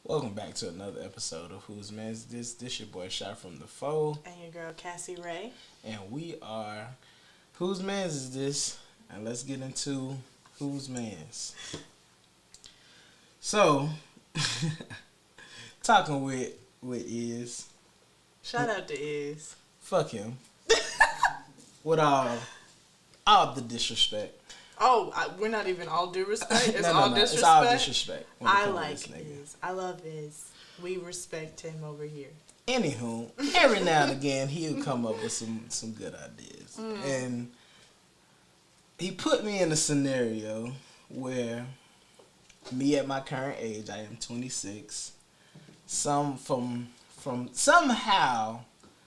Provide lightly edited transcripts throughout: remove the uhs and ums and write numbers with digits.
Welcome back to another episode of Whose Man's This? This your boy Shot from the Foe. And your girl Cassie Ray. And we are Whose Man's Is This? And let's get into Whose Man's. So, talking with Iz. Shout out to Iz. Fuck him. With all the disrespect. Oh, we're not even all due respect. It's No, all disrespect. It's all disrespect. I like Iz. I love Iz. We respect him over here. Anywho, every now and again he'll come up with some good ideas, and he put me in a scenario where me at my current age, I am 26. From somehow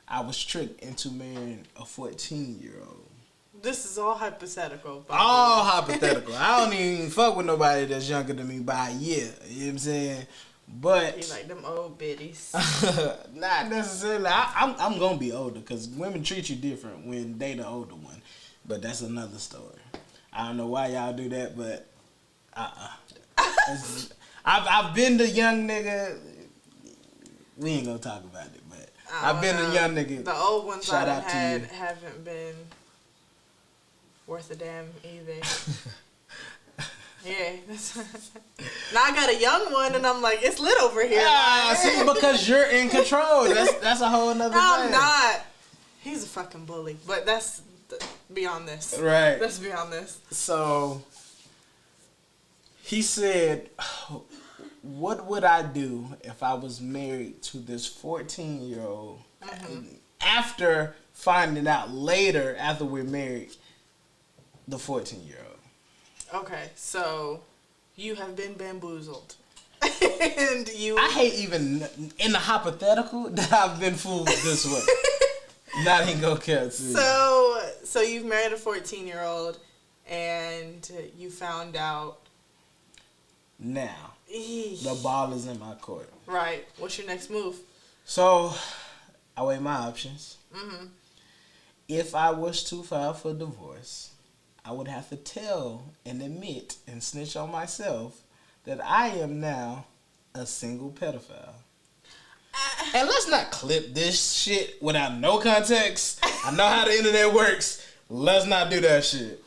I was tricked into marrying a 14-year-old. This is all hypothetical. All hypothetical. I don't even fuck with nobody that's younger than me by a year. You know what I'm saying? But you like them old biddies. Not necessarily. I'm gonna be older because women treat you different when they the older one. But that's another story. I don't know why y'all do that, but I've been the young nigga. We ain't gonna talk about it, but I've been the young nigga. The old ones Shout I've out to had you. haven't been worth a damn either. Yeah. Now I got a young one and I'm like, it's lit over here. See, because you're in control. That's a whole nother thing. I'm not. He's a fucking bully. But that's beyond this. Right. That's beyond this. So, he said, what would I do if I was married to this 14-year-old after finding out later, after we're married, the 14-year-old? Okay, so you have been bamboozled. And you... I hate even in the hypothetical that I've been fooled this way. Not even gonna care to. So you've married a 14-year-old and you found out. Now, the ball is in my court. Right. What's your next move? So, I weigh my options. If I was to file for divorce, I would have to tell and admit and snitch on myself that I am now a single pedophile. And let's not clip this shit without no context. I know how the internet works. Let's not do that shit.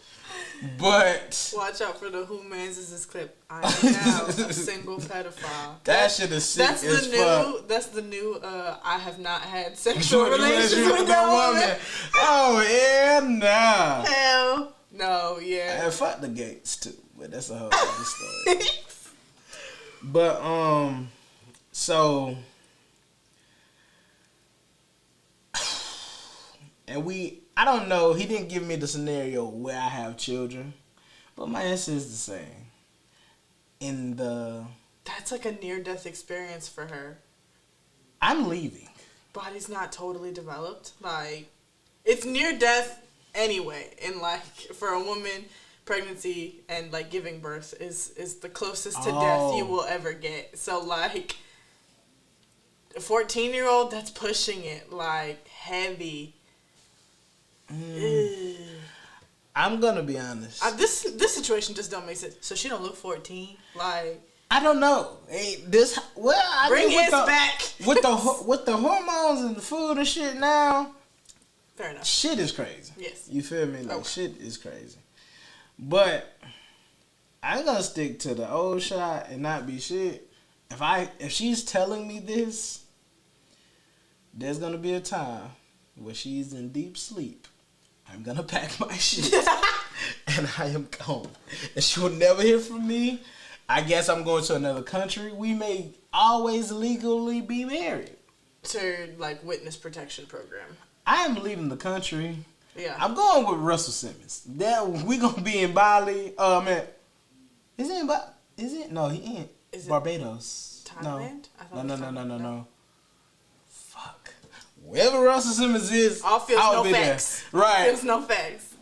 But watch out for the Who Mans Is This clip. I am now a single pedophile. That shit is sick as fuck. That's the new I have not had sexual relations with that woman. Oh, yeah, nah. Hell no, yeah. And fuck the Gates too, but that's a whole other story. But so, and I don't know. He didn't give me the scenario where I have children, but my answer is the same. That's like a near-death experience for her. I'm leaving. Body's not totally developed. Like, it's near-death anyway. And like for a woman, pregnancy and like giving birth is the closest to death you will ever get. So like, a 14-year-old, that's pushing it like heavy. I'm gonna be honest. This situation just don't make sense. So she don't look 14. Like, I don't know. Bring it back with the hormones and the food and shit now. Fair enough. Shit is crazy. Yes. You feel me? Like shit is crazy. But I'm gonna stick to the old shot and not be shit. If she's telling me this, there's gonna be a time where she's in deep sleep. I'm gonna pack my shit and I am gone. And she will never hear from me. I guess I'm going to another country. We may always legally be married. To like witness protection program. I am leaving the country. Yeah. I'm going with Russell Simmons. We gonna be in Bali. Man, is it in Bali? Is it? No, he ain't. Is Barbados. Thailand? No. Fuck. Wherever Russell Simmons is, all feels I'll no be facts. There. Right. Feels no facts.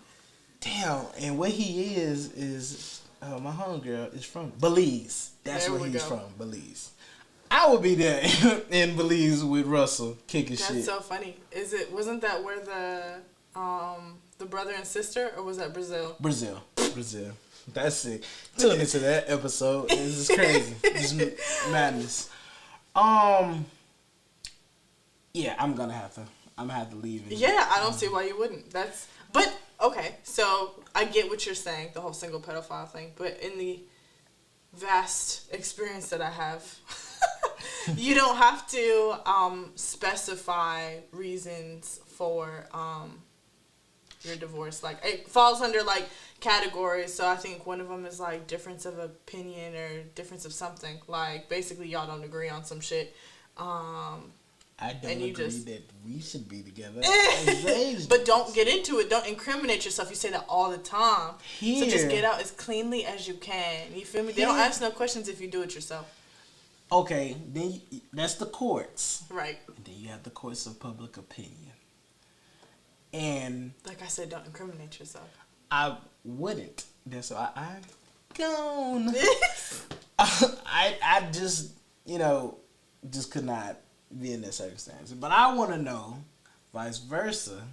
Damn. And where he is my homegirl is from Belize. That's where he's from. Belize. I would be there in Belize with Russell kicking shit. That's so funny. Wasn't that where the brother and sister, or was that Brazil? Brazil. That's it. Tune into that episode. This is crazy. This is madness. Yeah, I'm gonna have to. I'm gonna have to leave. Yeah, I don't see why you wouldn't. But okay. So I get what you're saying, the whole single pedophile thing. But in the vast experience that I have, you don't have to specify reasons for your divorce. Like, it falls under like categories. So I think one of them is like difference of opinion or difference of something. Like, basically y'all don't agree on some shit. I don't agree that we should be together. But don't get into it. Don't incriminate yourself. You say that all the time. Here. So just get out as cleanly as you can. You feel me? They don't ask no questions if you do it yourself. Okay, then that's the courts. Right. And then you have the courts of public opinion. And like I said, don't incriminate yourself. I wouldn't. That's why I'm gone. I just, just could not be in that circumstance. But I want to know, vice versa,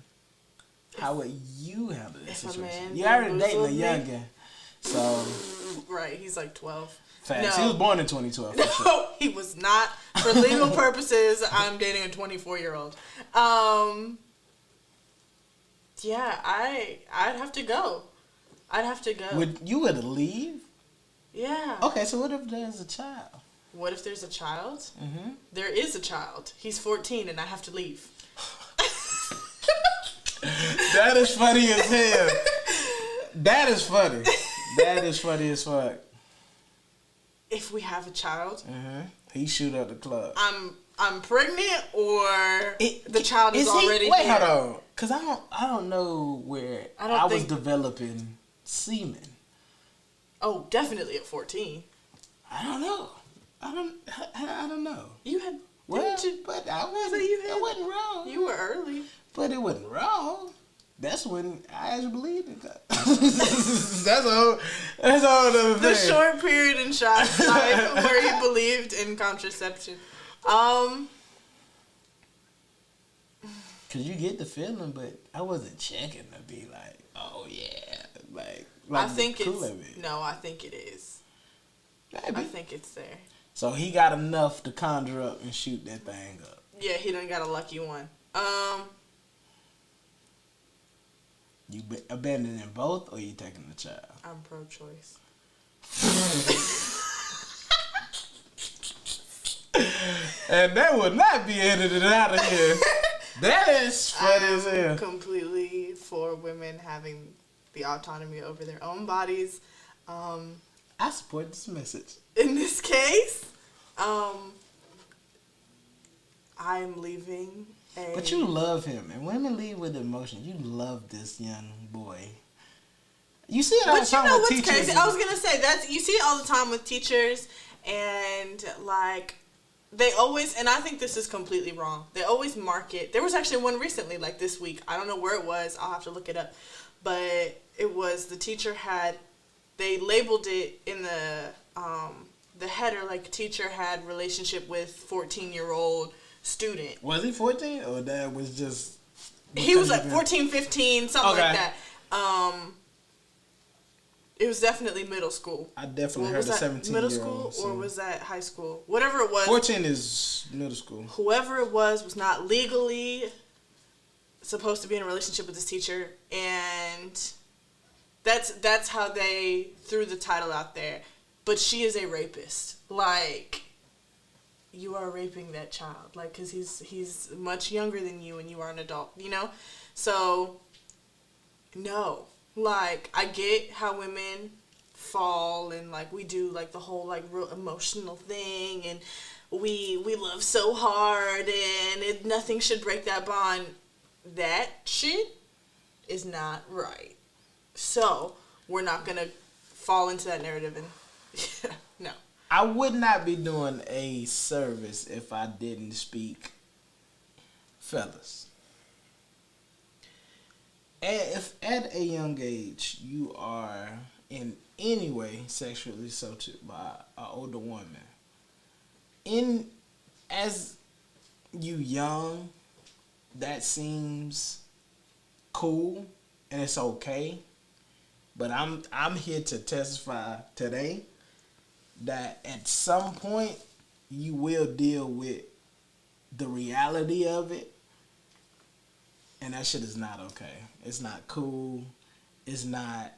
how would you handle this situation? You already dating a youngin', so right, he's like 12. Facts. No. He was born in 2012. For sure. No, he was not. For legal purposes, I'm dating a 24-year-old. Yeah, I'd have to go. I'd have to go. Would you leave? Yeah. Okay, so what if there's a child? What if there's a child? Mm-hmm. There is a child. He's 14 and I have to leave. That is funny as hell. That is funny. That is funny as fuck. If we have a child, he shoot up the club. I'm pregnant, or the child is already Wait, here. Hold on, because I don't know where I was developing semen. Oh, definitely at 14. I don't know. I don't know. You had but I wasn't wrong. You were early, but it wasn't wrong. That's when I actually believed it. That's all other thing. The short period in Shaq's life where he believed in contraception. Cause you get the feeling, but I wasn't checking to be like, oh yeah, like I think I think it is. Maybe. I think it's there. So he got enough to conjure up and shoot that thing up. Yeah, he done got a lucky one. You abandoning both, or you taking the child? I'm pro-choice. And that would not be edited out of here. That is funny as hell. Completely for women having the autonomy over their own bodies. I support this message. In this case, I'm leaving. But you love him, and women leave with emotion. You love this young boy. You see it all the time with teachers. Crazy? I was gonna say you see it all the time with teachers, and like they always, and I think this is completely wrong. They always market. There was actually one recently, like this week. I don't know where it was. I'll have to look it up. But it was the teacher they labeled it in the header like teacher had relationship with 14-year-old student. Was he 14 or that was just... He was like 14, 15, something like that. It was definitely middle school. I definitely heard a 17-year-old. Middle school or was that high school? Whatever it was. 14 is middle school. Whoever it was not legally supposed to be in a relationship with this teacher, and that's how they threw the title out there. But she is a rapist. Like, you are raping that child. Like, because he's much younger than you and you are an adult, So, no. Like, I get how women fall and, like, we do, like, the whole, like, real emotional thing and we love so hard and nothing should break that bond. That shit is not right. So, we're not going to fall into that narrative and, no. I would not be doing a service if I didn't speak fellas. If at a young age you are in any way sexually assaulted by an older woman, as you young, that seems cool and it's okay. But I'm here to testify today that at some point you will deal with the reality of it, and that shit is not okay. It's not cool. It's not.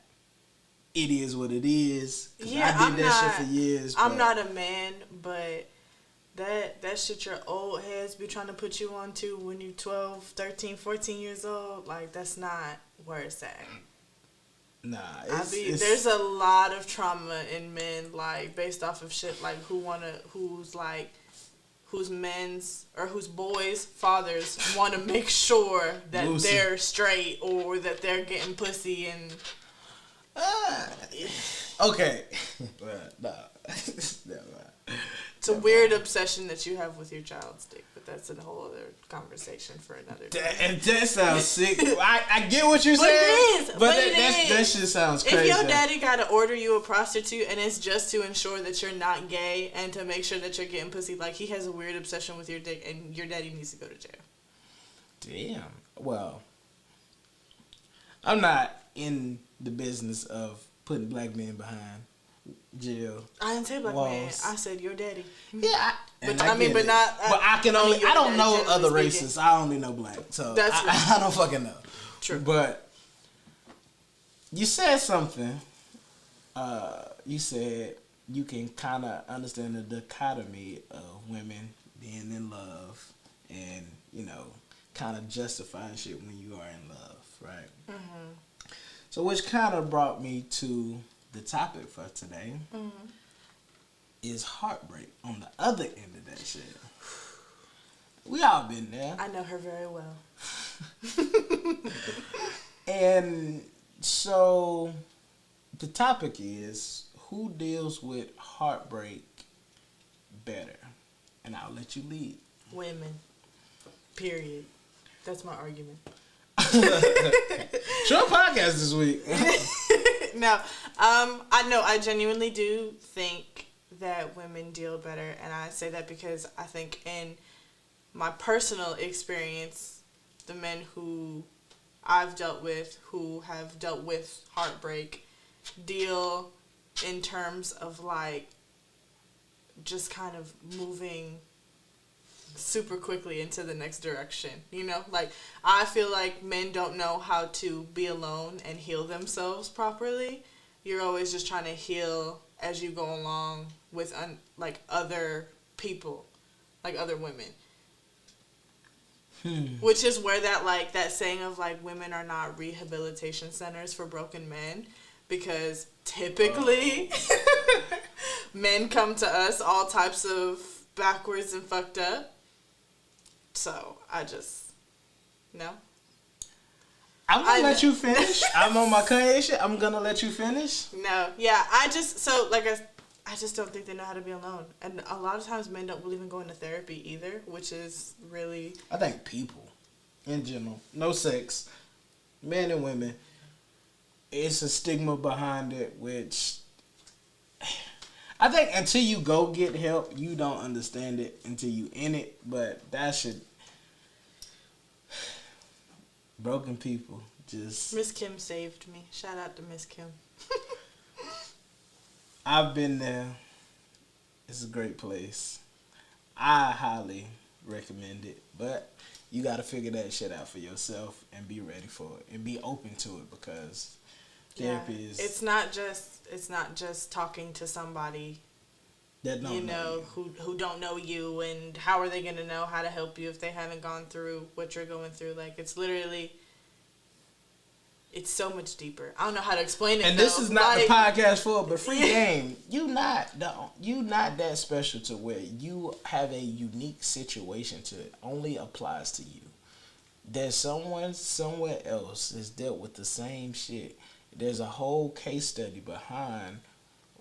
It is what it is. Yeah, I did that shit for years. I'm not a man, but that shit your old heads be trying to put you on to when you're 12, 13, 14 years old, like, that's not where it's at. Nah, there's a lot of trauma in men, like, based off of shit, like, whose men's or whose boys' fathers want to make sure that they're straight or that they're getting pussy and. Okay. Nah. It's a weird obsession that you have with your child's dick, but that's a whole other conversation for another day. And that sounds sick. I get what you're saying, but that shit sounds crazy. If your daddy gotta order you a prostitute and it's just to ensure that you're not gay and to make sure that you're getting pussy, like, he has a weird obsession with your dick and your daddy needs to go to jail. Damn. Well, I'm not in the business of putting black men behind jail. I didn't say black man. I said your daddy. Yeah, but I mean, but not. But I can only. I don't know other races. I only know black, so I don't fucking know. True. But you said something. You said you can kind of understand the dichotomy of women being in love and, you know, kind of justifying shit when you are in love, right? Mm-hmm. So which kind of brought me to the topic for today, is heartbreak on the other end of that shit. We all been there. I know her very well. And so the topic is, who deals with heartbreak better? And I'll let you lead. Women. Period. That's my argument. Short podcast this week. No, I genuinely do think that women deal better, and I say that because I think in my personal experience, the men who I've dealt with, who have dealt with heartbreak, deal in terms of, like, just kind of moving super quickly into the next direction, you know? Like, I feel like men don't know how to be alone and heal themselves properly. You're always just trying to heal as you go along with other people, like other women. Which is where that saying of, like, women are not rehabilitation centers for broken men, because typically men come to us all types of backwards and fucked up. So no. I'm gonna let you finish. I'm on my Kanye shit. I'm gonna let you finish. No, yeah, I just don't think they know how to be alone, and a lot of times men don't believe in going to therapy either, which is really. I think people, in general, no sex, men and women, it's a stigma behind it, which I think until you go get help, you don't understand it until you in it. But that should. Broken people just. Miss Kim saved me. Shout out to Miss Kim. I've been there. It's a great place. I highly recommend it, but you got to figure that shit out for yourself and be ready for it and be open to it, because therapy is. It's not just talking to somebody. That don't know you. who don't know you, and how are they gonna know how to help you if they haven't gone through what you're going through? Like, it's literally. It's so much deeper. I don't know how to explain it. And this is not the podcast for it, but free game. You not that special to where you have a unique situation to it. Only applies to you. There's someone somewhere else that's dealt with the same shit. There's a whole case study behind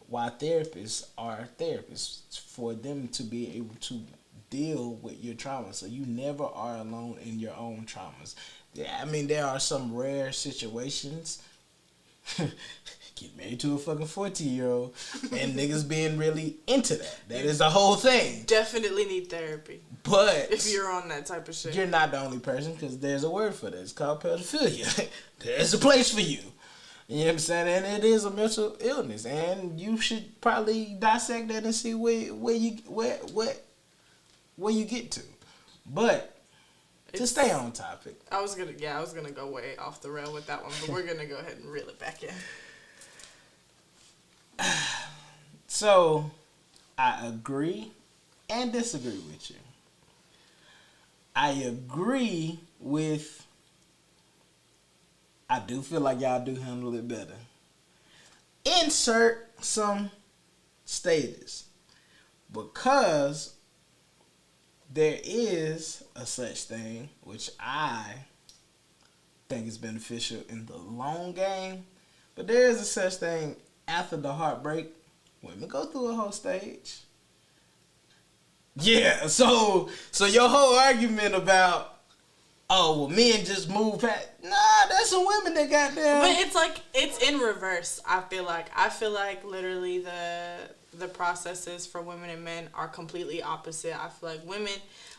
why therapists are therapists, for them to be able to deal with your trauma. So you never are alone in your own traumas. I mean, there are some rare situations. Get married to a fucking 14-year-old and niggas being really into that. That is the whole thing. Definitely need therapy. But if you're on that type of shit, you're not the only person, because there's a word for that. It's called pedophilia. There's a place for you. You know what I'm saying? And it is a mental illness, and you should probably dissect that and see where you get to. But to stay on topic, I was gonna go way off the rail with that one, but we're gonna go ahead and reel it back in. So I agree and disagree with you. I agree with. I do feel like y'all do handle it better. Insert some status. Because there is a such thing, which I think is beneficial in the long game, but there is a such thing after the heartbreak. Women go through a whole stage. Yeah, so your whole argument about, oh, well, men just move past. Nah, there's some women that got there. But it's like, it's in reverse, I feel like literally the processes for women and men are completely opposite. I feel like women,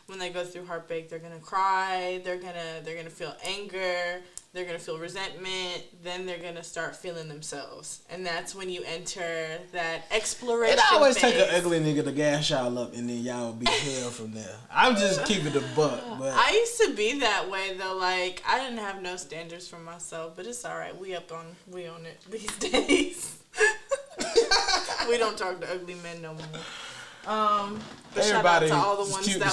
when they go through heartbreak, they're going to cry, they're going to feel anger, they're going to feel resentment, then they're going to start feeling themselves. And that's when you enter that exploration phase. It always phase. take an ugly nigga to gas y'all up, and then y'all be hell from there. I'm just keeping the buck. But I used to be that way, though. Like, I didn't have no standards for myself, but it's all right. We on it these days. We don't talk to ugly men no more. But everybody shout out to all the ones that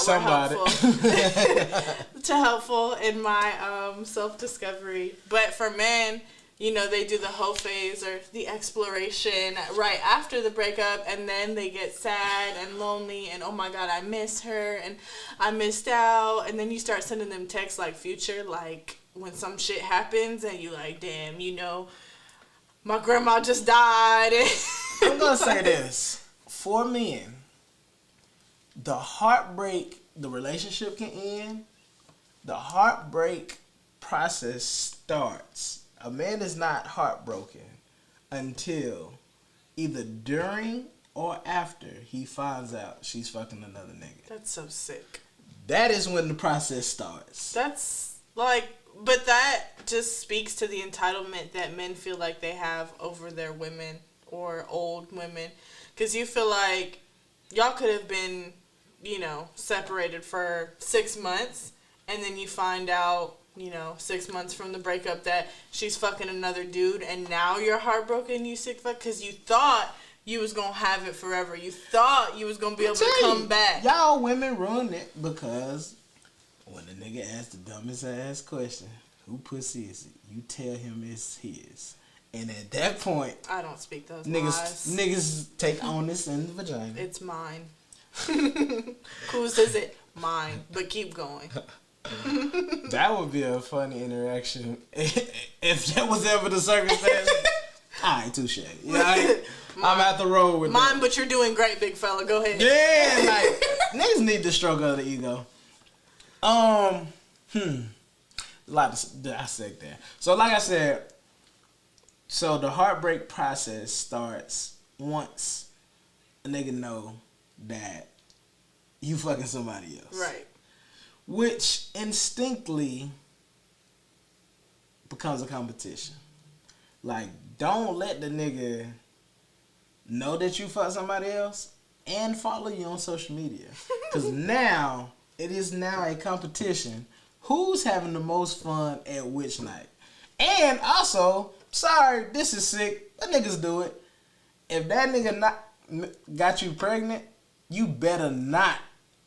were helpful in my self-discovery. But for men, you know, they do the whole phase or the exploration right after the breakup, and then they get sad and lonely and, oh my God, I miss her and I missed out. And then you start sending them texts like Future, like when some shit happens and you like, damn, you know, my grandma just died. I'm going to say this. For men, the heartbreak, the relationship can end. The heartbreak process starts. A man is not heartbroken until either during or after he finds out she's fucking another nigga. That's so sick. That is when the process starts. That's like, but that just speaks to the entitlement that men feel like they have over their women or old women. Because you feel like y'all could have been, you know, separated for 6 months, and then you find out, you know, 6 months from the breakup that she's fucking another dude, and now you're heartbroken, you sick fuck, because you thought you was going to have it forever. You thought you was going to be able to come back. Y'all women ruin it because when the nigga asks the dumbest ass question, who pussy is it? You tell him it's his. And at that point, I don't speak those niggas take onus in the vagina. It's mine. Whose is it? Mine. But keep going. That would be a funny interaction if that was ever the circumstance. Alright, touche. Yeah, I'm at the road with mine, that. but you're doing great, big fella. Go ahead. Yeah, like niggas need the stroke of the ego. A lot to dissect there. So, like I said, so the heartbreak process starts once a nigga know that you fucking somebody else. Right. Which instinctively becomes a competition. Like, don't let the nigga know that you fuck somebody else and follow you on social media. Because now, it is now a competition. Who's having the most fun at which night? And also, sorry, this is sick. Let niggas do it. If that nigga not got you pregnant, you better not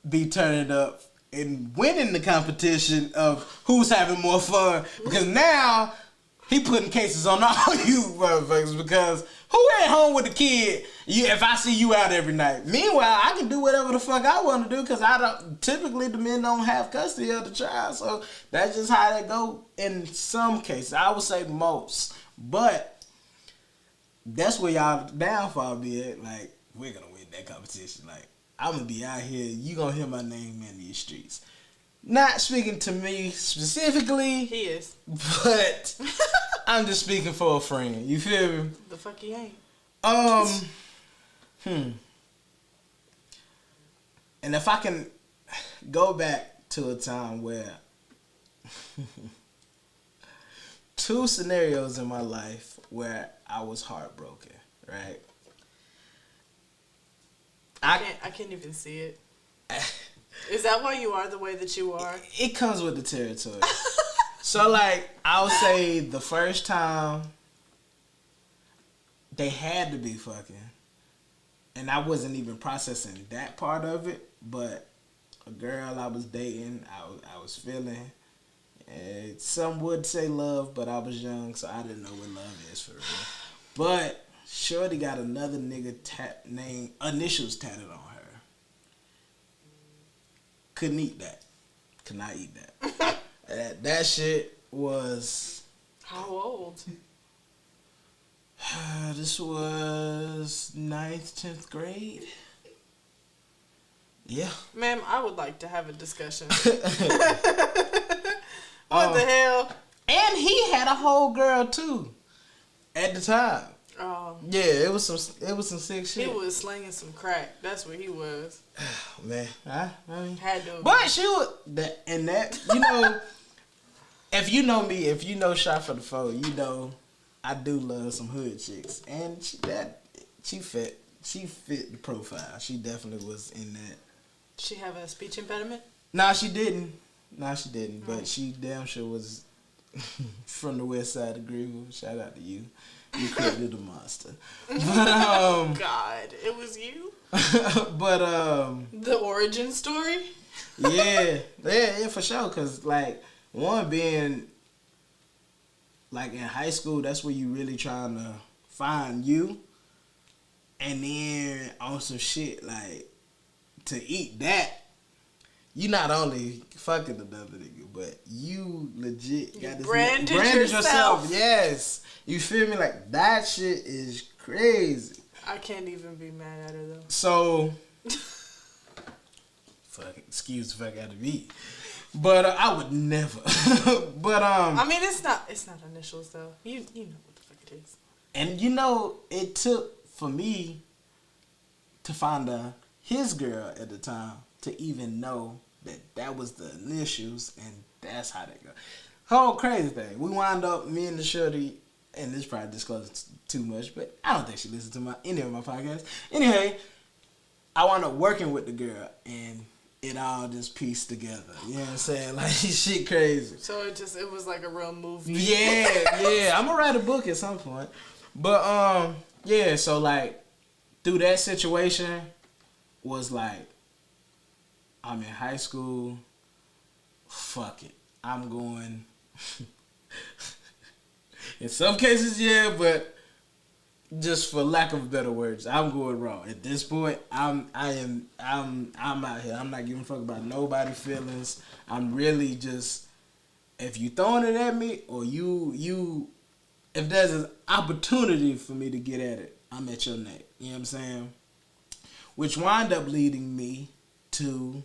be turning up and winning the competition of who's having more fun. Because now, he putting cases on all you motherfuckers. Because who ain't home with the kid if I see you out every night? Meanwhile, I can do whatever the fuck I want to do because typically the men don't have custody of the child. So that's just how that go in some cases. I would say most. But that's where y'all downfall be at. Like, we're going to win that competition. Like, I'm going to be out here. You going to hear my name in these streets. Not speaking to me specifically. He is. But I'm just speaking for a friend. You feel me? The fuck he ain't. And if I can go back to a time where 2 scenarios in my life where I was heartbroken, right? I can't even see it. Is that why you are the way that you are? It comes with the territory. So, like, I would say the first time they had to be fucking, and I wasn't even processing that part of it, but a girl I was dating, I was feeling, and some would say love, but I was young, so I didn't know what love is for real. But shorty got another nigga name initials tatted on her. Couldn't eat that. Could not eat that. That shit was. How old? This was 9th, 10th grade. Yeah. Ma'am, I would like to have a discussion. What the hell? And he had a whole girl too, at the time. Oh. Yeah, it was some sick shit. He was slinging some crack. That's what he was. Man, I mean, had to. But she was that, you know, if you know me, if you know Shot for the Foe, you know I do love some hood chicks, and she fit the profile. She definitely was in that. She have a speech impediment? Nah, she didn't. But she damn sure was from the west side of Greenville. Shout out to you. You created a monster. But God, it was you? But the origin story? yeah, for sure. Cause like one being like in high school, that's where you really trying to find you, and then on some shit like to eat that. You not only fucking another nigga, but you legit got this branded yourself. Yes. You feel me? Like, that shit is crazy. I can't even be mad at her, though. So, excuse the fuck out of me. But I would never. But, I mean, it's not initials, though. You know what the fuck it is. And, you know, it took for me to find his girl at the time to even know that was the initials, and that's how they go. Whole crazy thing. We wound up, me and the shorty, and this probably discloses too much, but I don't think she listens to any of my podcasts. Anyway, I wound up working with the girl, and it all just pieced together. You know what I'm saying? Like, shit crazy. So it was like a real movie. Yeah. I'm gonna write a book at some point. But, yeah, so, like, through that situation was like, I'm in high school. Fuck it. I'm going. In some cases, yeah, but just for lack of better words, I'm going raw. At this point, I'm out here. I'm not giving a fuck about nobody's feelings. I'm really just, if you throwing it at me, or if there's an opportunity for me to get at it, I'm at your neck. You know what I'm saying? Which wind up leading me to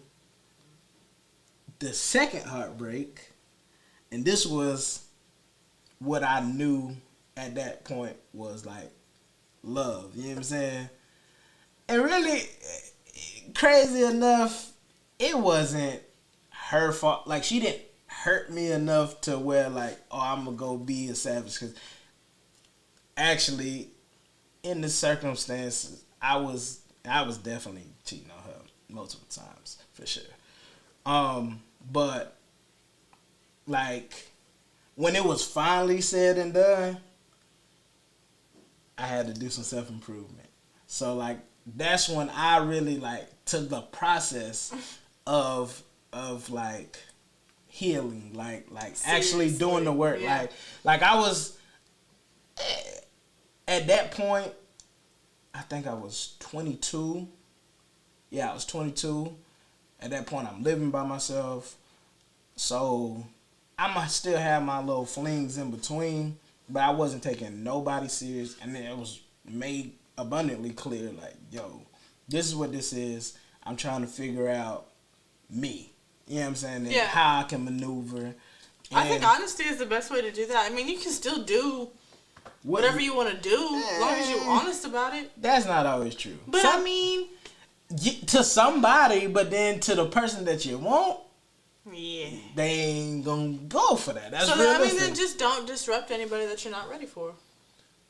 the second heartbreak, and this was what I knew at that point was like love. You know what I'm saying? And really, crazy enough, it wasn't her fault. Like, she didn't hurt me enough to where like, oh, I'm gonna go be a savage. Because actually, in the circumstances, I was definitely cheating on her multiple times for sure. But like when it was finally said and done, I had to do some self-improvement. So like that's when I really like took the process of like healing, like actually doing the work. Yeah. Like I was at that point, I think I was 22. Yeah, I was 22. At that point, I'm living by myself. So I might still have my little flings in between, but I wasn't taking nobody serious. And then it was made abundantly clear, like, yo, this is what this is. I'm trying to figure out me. You know what I'm saying? And how I can maneuver. And I think honesty is the best way to do that. I mean, you can still do whatever you want to do as long as you're honest about it. That's not always true. But I mean, to somebody, but then to the person that you want, yeah, they ain't gonna go for that. That's so realistic. I mean, then just don't disrupt anybody that you're not ready for.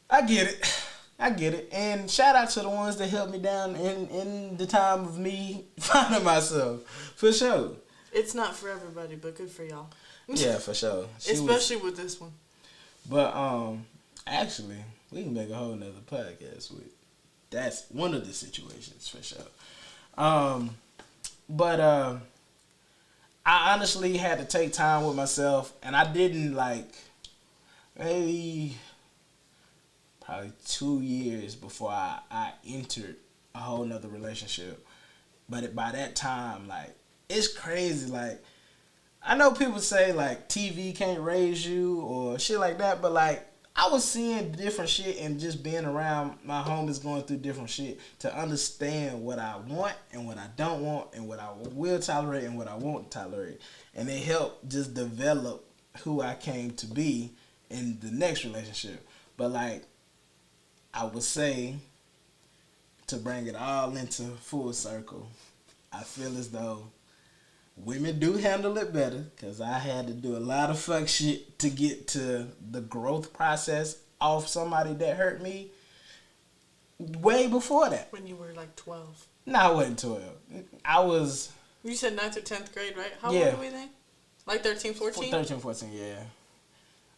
I get it. I get it. And shout out to the ones that helped me down in the time of me finding myself. For sure. It's not for everybody, but good for y'all. Yeah, for sure. Especially with this one. But actually, we can make a whole nother podcast with. That's one of the situations for sure. But I honestly had to take time with myself, and I didn't maybe probably 2 years before I entered a whole nother relationship. But by that time, it's crazy. I know people say TV can't raise you or shit like that, but I was seeing different shit and just being around my homies going through different shit to understand what I want and what I don't want and what I will tolerate and what I won't tolerate. And it helped just develop who I came to be in the next relationship. But I would say, to bring it all into full circle, I feel as though women do handle it better because I had to do a lot of fuck shit to get to the growth process off somebody that hurt me way before that. When you were 12. No, I wasn't 12. I was... You said 9th or 10th grade, right? How old were we then? 13, 14? 13, 14, yeah.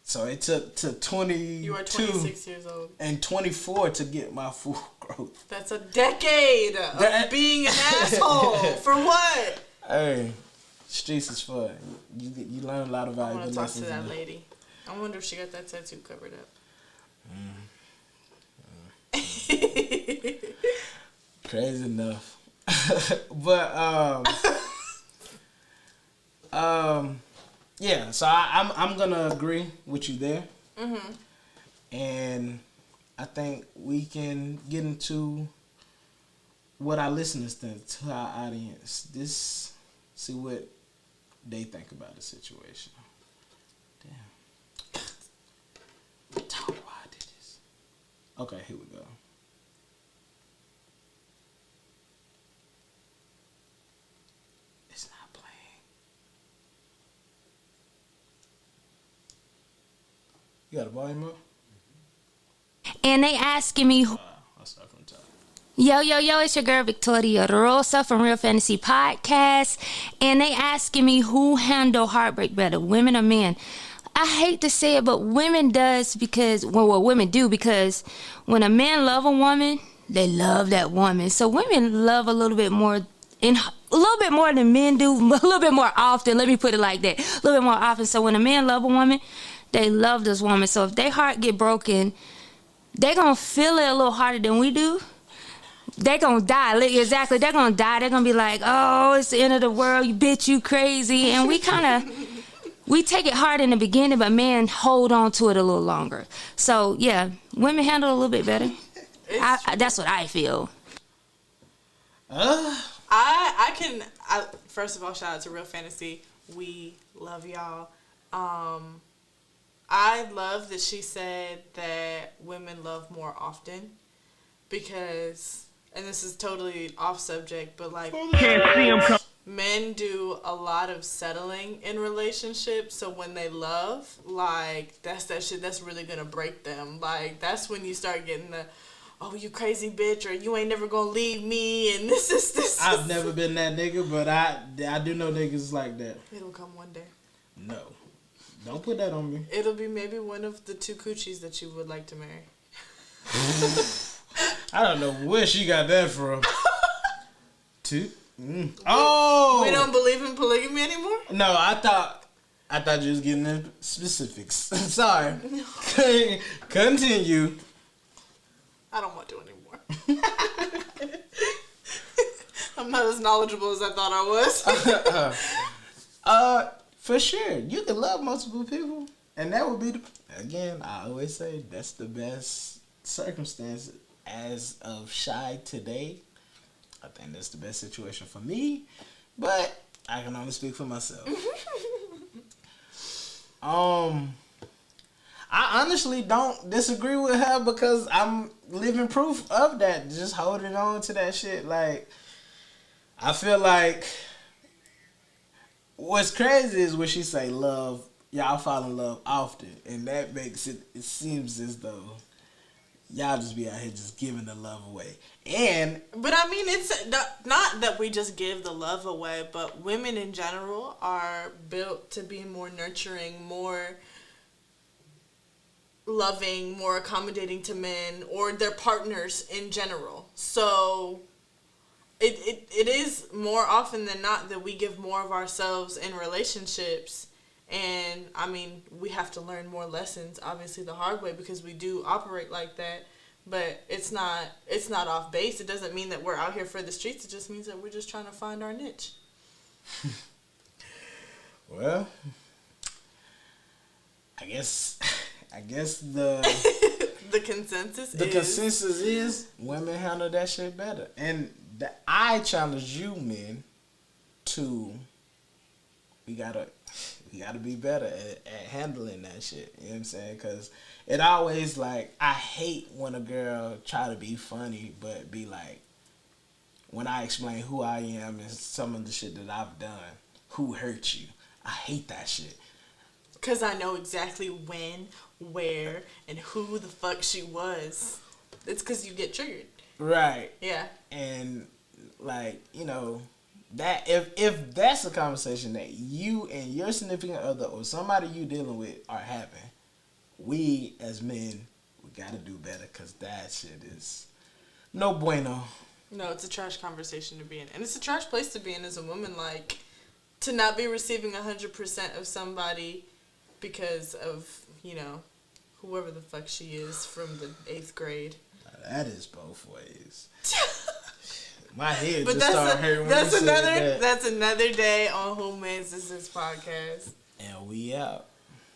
So it took to 22... You are 26 years old. And 24 to get my full growth. That's a decade of being an asshole. For what? Hey, streets is fun. You learn a lot of valuable lessons. I want to talk to that lady. I wonder if she got that tattoo covered up. Crazy enough. But yeah, so I'm gonna agree with you there. Mm-hmm. And I think we can get into what our listeners think, to our audience. See what they think about the situation. Damn. Tell me why I did this. Okay, here we go. It's not playing. You got a volume up? And they asking me, I'll start from the top. yo, it's your girl Victoria Rosa from Real Fantasy Podcast. And they asking me who handle heartbreak better, women or men. I hate to say it, but women does because, well, women do because when a man love a woman, they love that woman. So women love a little bit more, a little bit more than men do, a little bit more often. Let me put it like that, a little bit more often. So when a man love a woman, they love this woman. So if their heart get broken, they gonna feel it a little harder than we do. They gonna die. Exactly. They're gonna die. They're gonna be like, oh, it's the end of the world. You bitch, you crazy. And we take it hard in the beginning, but men hold on to it a little longer. So yeah, women handle it a little bit better. That's what I feel. First of all, shout out to Real Fantasy. We love y'all. I love that she said that women love more often because, and this is totally off subject, but men do a lot of settling in relationships. So when they love, that's that shit that's really gonna break them. That's when you start getting the, oh, you crazy bitch, or you ain't never gonna leave me, and this. I've never been that nigga, but I do know niggas like that. It'll come one day. No. Don't put that on me. It'll be maybe one of the 2 coochies that you would like to marry. I don't know where she got that from. 2? Oh! We don't believe in polygamy anymore? No, I thought you was getting into specifics. Sorry. Continue. I don't want to anymore. I'm not as knowledgeable as I thought I was. For sure. You can love multiple people. And that would be, again, I always say, that's the best circumstance as of Shy today. I think that's the best situation for me. But I can only speak for myself. I honestly don't disagree with her because I'm living proof of that. Just holding on to that shit. I feel like what's crazy is when she say love, y'all fall in love often. And that makes it seems as though y'all just be out here just giving the love away. And But I mean, it's not that we just give the love away, but women in general are built to be more nurturing, more loving, more accommodating to men or their partners in general. So it is more often than not that we give more of ourselves in relationships. And I mean, we have to learn more lessons, obviously the hard way, because we do operate like that. But it's not off base. It doesn't mean that we're out here for the streets. It just means that we're just trying to find our niche. well, I guess the the consensus is women handle that shit better. And I challenge you men to we gotta be better at handling that shit. You know what I'm saying? Because it always, like, I hate when a girl try to be funny, but be like, when I explain who I am and some of the shit that I've done, who hurt you. I hate that shit. Because I know exactly when, where, and who the fuck she was. It's because you get triggered. Right. Yeah. And, like, you know, that if that's a conversation that you and your significant other or somebody you dealing with are having, we as men, we gotta do better, because that shit is no bueno. No, it's a trash conversation to be in. And it's a trash place to be in as a woman, like, to not be receiving 100% of somebody because of, you know, whoever the fuck she is from the 8th grade. That is both ways. My head but just started hurting when you said that. That's another day on Who Mans This Is podcast. And we out.